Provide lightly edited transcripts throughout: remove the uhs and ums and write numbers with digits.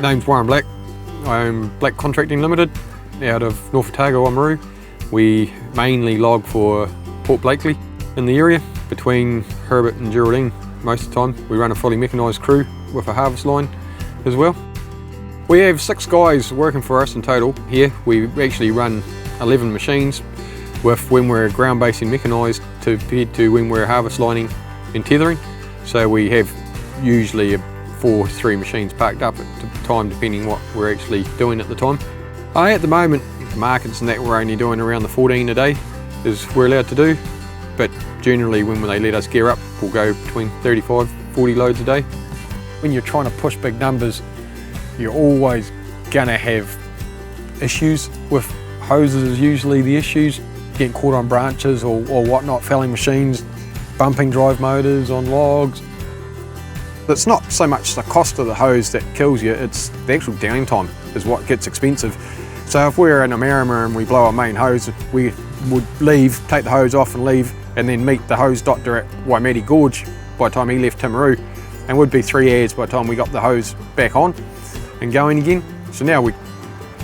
name's Warren Black. I own Black Contracting Ltd out of North Otago, Oamaru. We mainly log for Port Blakely in the area between Herbert and Geraldine most of the time. We run a fully mechanised crew with a harvest line as well. We have 6 guys working for us in total here. We actually run 11 machines with when we're ground basing mechanised compared to when we're harvest lining and tethering. So we have usually 4 to 3 machines parked up at the time depending what we're actually doing at the time. At the moment the markets and that we're only doing around the 14 a day is we're allowed to do, but generally when they let us gear up we'll go between 35-40 loads a day. When you're trying to push big numbers you're always going to have issues with hoses. Is usually the issues, getting caught on branches or whatnot, felling machines, bumping drive motors on logs. It's not so much the cost of the hose that kills you, it's the actual downtime is what gets expensive. So if we're in Oamaru and we blow our main hose, we would leave, take the hose off and leave, and then meet the hose doctor at Oamaru Gorge by the time he left Oamaru, and would be 3 hours by the time we got the hose back on and going again. So now we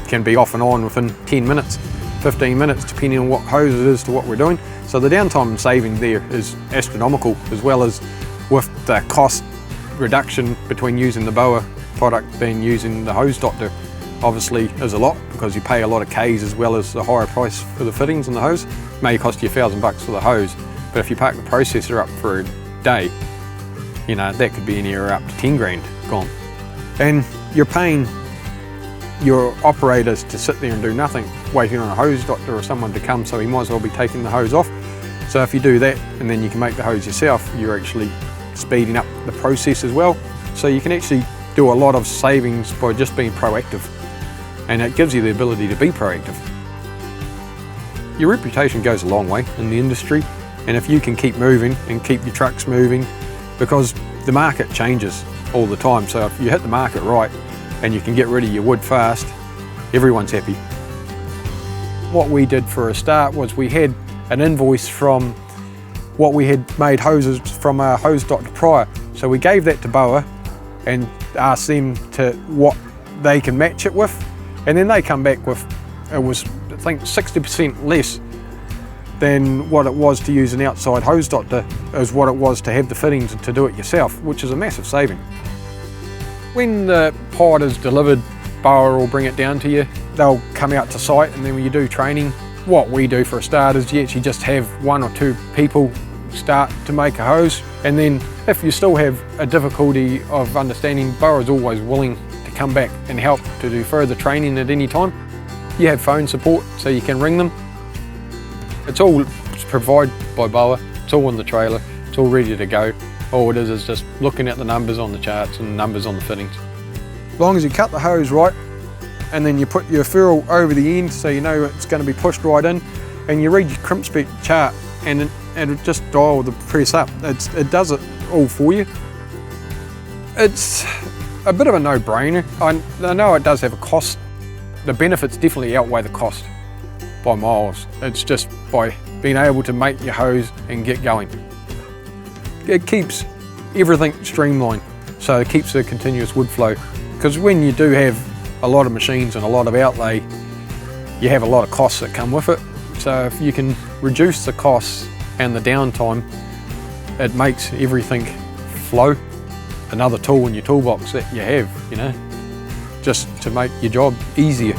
can be off and on within 10 minutes, 15 minutes, depending on what hose it is to what we're doing. So the downtime saving there is astronomical, as well as with the cost reduction between using the BOA product than using the hose doctor. Obviously is a lot because you pay a lot of Ks as well as the higher price for the fittings and the hose. It may cost you $1,000 for the hose, but if you park the processor up for a day, you know, that could be anywhere up to 10 grand gone. And you're paying your operators to sit there and do nothing, waiting on a hose doctor or someone to come, so he might as well be taking the hose off. So if you do that and then you can make the hose yourself, you're actually speeding up the process as well. So you can actually do a lot of savings by just being proactive, and it gives you the ability to be proactive. Your reputation goes a long way in the industry, and if you can keep moving and keep your trucks moving, because the market changes all the time, so if you hit the market right and you can get rid of your wood fast, everyone's happy. What we did for a start was we had an invoice from what we had made hoses from our hose doctor prior, so we gave that to BOA and asked them to what they can match it with, and then they come back with, it was I think 60% less than what it was to use an outside hose doctor is what it was to have the fittings and to do it yourself, which is a massive saving. When the pod is delivered, BOA will bring it down to you. They'll come out to site, and then when you do training, what we do for a start is you actually just have 1 or 2 people start to make a hose, and then if you still have a difficulty of understanding, BOA is always willing to come back and help to do further training at any time. You have phone support so you can ring them. It's all provided by BOA, it's all in the trailer, it's all ready to go. All it is just looking at the numbers on the charts and the numbers on the fittings. As long as you cut the hose right, and then you put your ferrule over the end so you know it's going to be pushed right in, and you read your crimp spec chart and it just dial the press up. It does it all for you. It's a bit of a no-brainer. I know it does have a cost. The benefits definitely outweigh the cost by miles. It's just by being able to make your hose and get going. It keeps everything streamlined, so it keeps a continuous wood flow. Because when you do have a lot of machines and a lot of outlay, you have a lot of costs that come with it. So if you can reduce the costs and the downtime, it makes everything flow. Another tool in your toolbox that you have, you know, just to make your job easier.